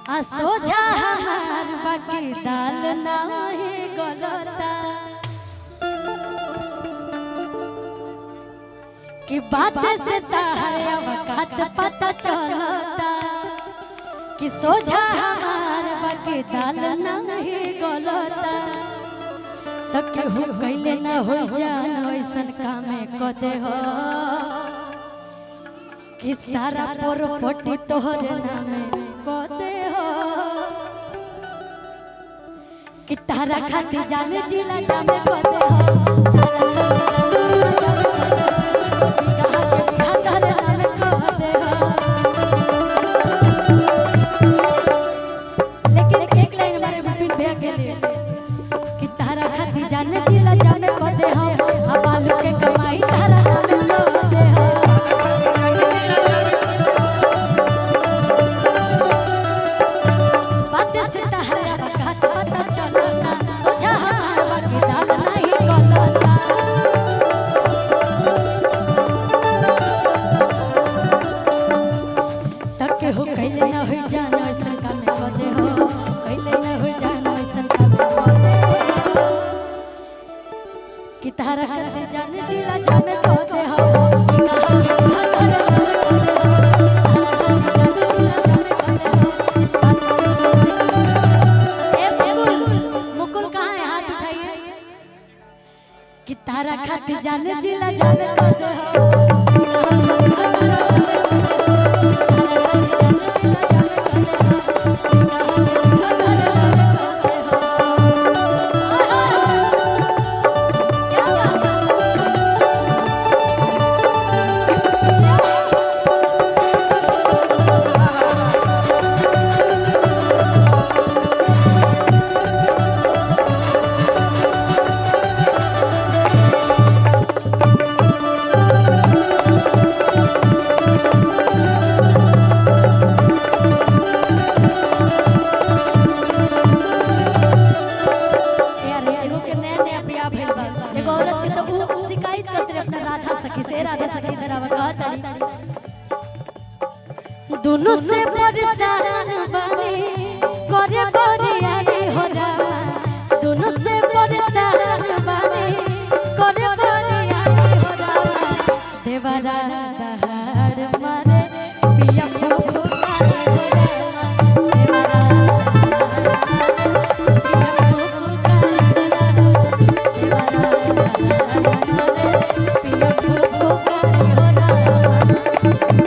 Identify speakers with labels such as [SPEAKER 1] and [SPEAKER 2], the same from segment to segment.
[SPEAKER 1] आ सोझा हमार बाकी दाल नाही गलता कि बात से ताहर अवकात पता चलता कि सोझा हमार बाकी दाल नाही गलता तो केहू कैले ना हो जान ऐसन कामे कदे हो कि सारा पोरपटी तोहरे नामे कदे हो कि तारा खाती जाने जिला जामे कदे हो तारा खाती जाने जिला जाने कदे हो दोनों से परेशान बने करे बरियारी हो रामा दोनों से परेशान बने करे बरियारी हो रामा देवरा दहाड़ मारे पिया फुफकार हो रामा देवरा पिया फुफकार हो रामा पिया फुफकार हो रामा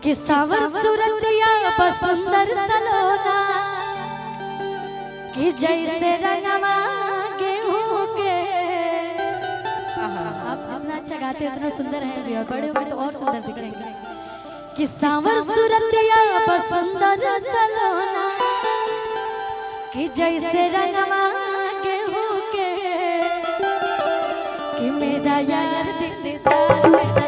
[SPEAKER 1] कि सावर सूरतिया बसुंदर सलोना कि जैसे रंगवा गेहूं के आप जितना अच्छा गाते हैं उतना सुंदर है भी और बड़े होंगे तो और सुंदर दिखेंगे कि सावर सूरतिया बसुंदर सलोना कि जैसे रंगवा गेहूं के कि मेरा यार दिल तार मेरा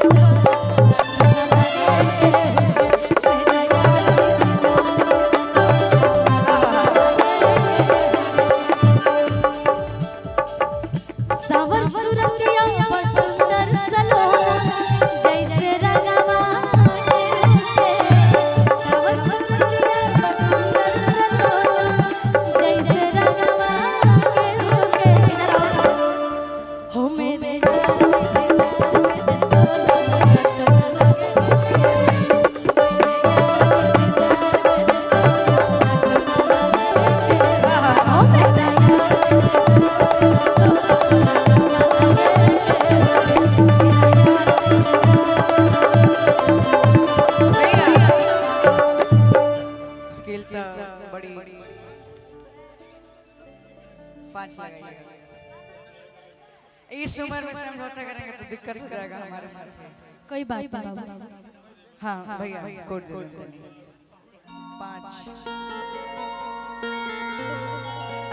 [SPEAKER 2] इस उम्र में समझौता करेंगे तो दिक्कत हो जाएगा हमारे साथ।
[SPEAKER 1] कोई बात नहीं बाबू।
[SPEAKER 2] हाँ भैया कोड दे देते 5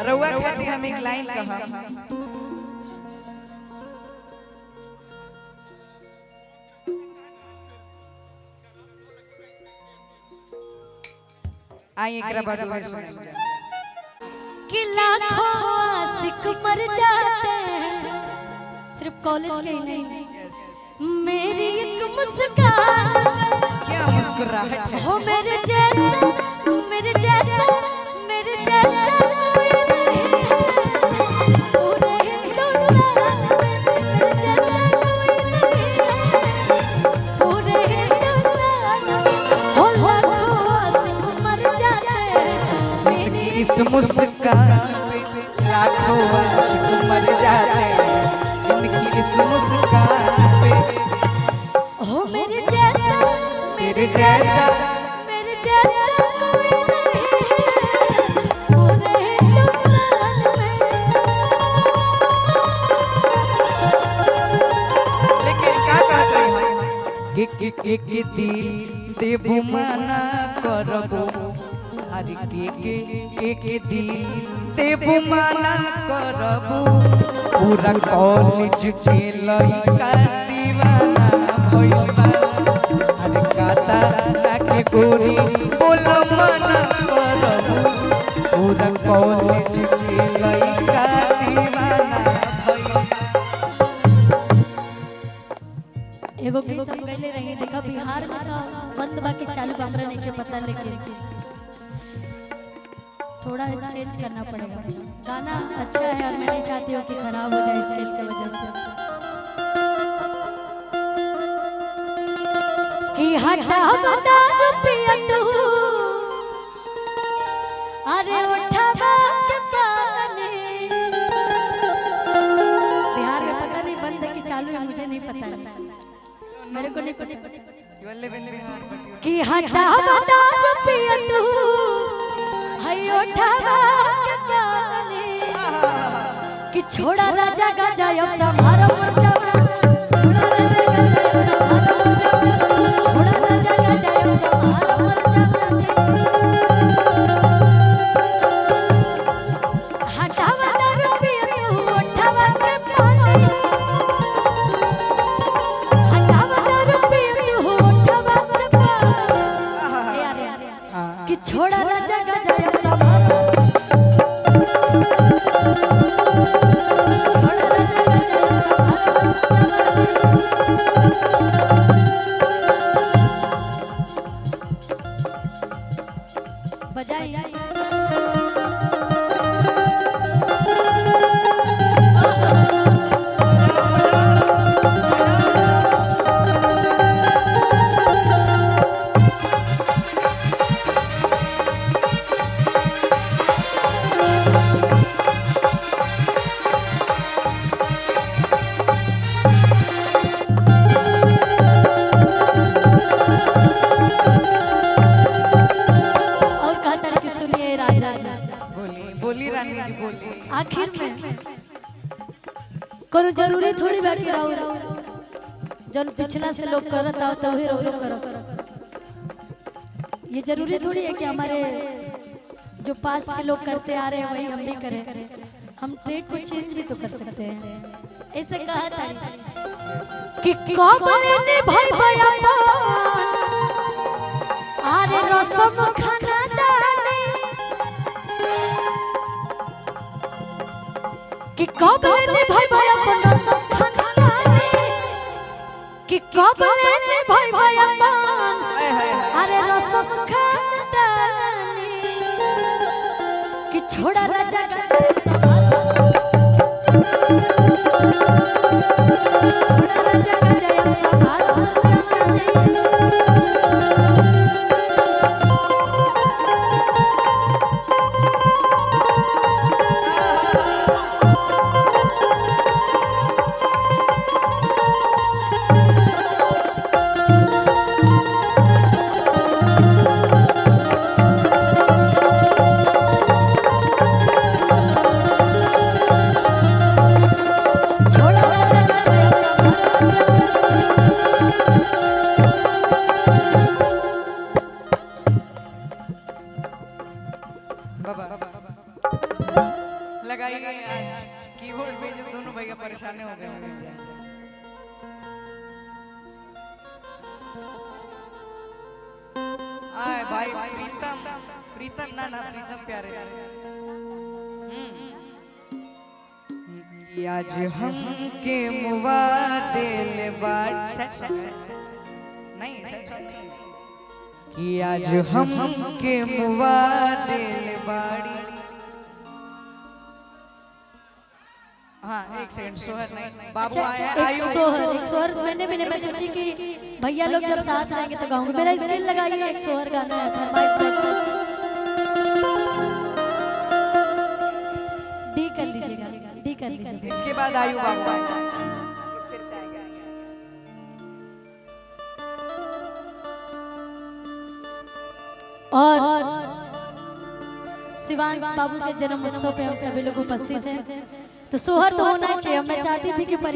[SPEAKER 2] रउआ खाती हम एक लाइन कहा आई एकरा बाद में सुनेंगे
[SPEAKER 1] कि लाखों आशिक मर जाते हैं सिर्फ कॉलेज के ही नहीं मेरी एक मुस्कान
[SPEAKER 2] क्या मुस्कुराहट है
[SPEAKER 1] हो मेरे जैसा मेरे जैसा मेरे जैसा कोई नहीं है पूरे हिंदुस्तान में मेरे जैसा कोई नहीं है पूरे हिंदुस्तान में हो लाखों आशिक मर जाते हैं मेरी
[SPEAKER 2] इस मुस्कान पे लाखों आशिक मर जाते हैं इनकी इस मुस्कान पे
[SPEAKER 1] हो मेरे जैसा
[SPEAKER 2] मेरे जैसा
[SPEAKER 1] कोई नहीं है पूरे हिंदुस्तान में
[SPEAKER 2] लेकिन क्या कहते हैं के दिल देबू मना करबो अरे के दिल देबू मना करबो पूरा कॉलेज के लइका दीवाना भइल बा अरे काता के गोरी बोल मना करबो पूरा कॉलेज के लइका दीवाना भइल बा
[SPEAKER 1] एगो गीत हम गइले रही देखा बिहार में तो बंद बाकी चालू हमरा नहीं के पता लेकिन थोड़ा चेंज करना पड़ेगा गाना अच्छा है यार मैं नहीं चाहती हूँ कि खराब हो जाए स्केल की वजह से कि हटा बता रुपया तू अरे उठावा के पानी बिहार में पता नहीं बंद है कि चालू है मुझे नहीं पता मेरे को नहीं पता कि हटा बता रुपया तू हई उठावा के पानी कि छोड़ा राजा गाजा अब समारो मोर जवान छोड़ा राजा गाजा अब समारो मोर जवान हटावा दा रुपया तू उठावा के पानी हटावा दा रुपया तू उठावा के पानी यार कि छोड़ा राजा गाजा अब समारो बजाई
[SPEAKER 2] बोली रानी जी बोली
[SPEAKER 1] आखिर में कोनो जरूरी थोड़ी बाकी रहो जन पिछला से लोग करत आओ तो ही लोग करो ये जरूरी थोड़ी है कि हमारे जो पास्ट के लोग करते आ रहे हैं वही हम भी करें हम ट्रेड को चेंज भी तो कर सकते हैं ऐसे कहा था कि कोबले ने भाई भैया आरे रसम खाना दाने कि कोबले ने भाई भैया रसम खाना दाने कि कोबले ने भाई भैया अरे रसम खाना दाने कि छोड़ा राजा का छोड़ा राजा का जय संभालो
[SPEAKER 2] लगाइए आज कीबोर्ड पे जो दोनों भैया परेशान हो गए हैं। आए भाई प्रीतम प्रीतम ना ना प्रीतम प्यारे कि आज हम के मुवा दिल बाट नहीं कि आज हम के मुवा दिल बाड़ी। हाँ एक सेकंड सोहर नहीं बाबू आए
[SPEAKER 1] एक सोहर मैंने सोची कि भैया लोग जब साथ आएंगे तो गाऊंगी। मेरा स्किल लगाइए, एक सोहर गाना है फरमाइश डी कर लीजिएगा, डी कर लीजिएगा।
[SPEAKER 2] इसके बाद आयु बाबू आएगा।
[SPEAKER 1] और शिवांश बाबू के जन्म उत्सव पे हम सभी लोग उपस्थित हैं, तो सोहर तो होना चाहिए। मैं चाहती थी कि परिवार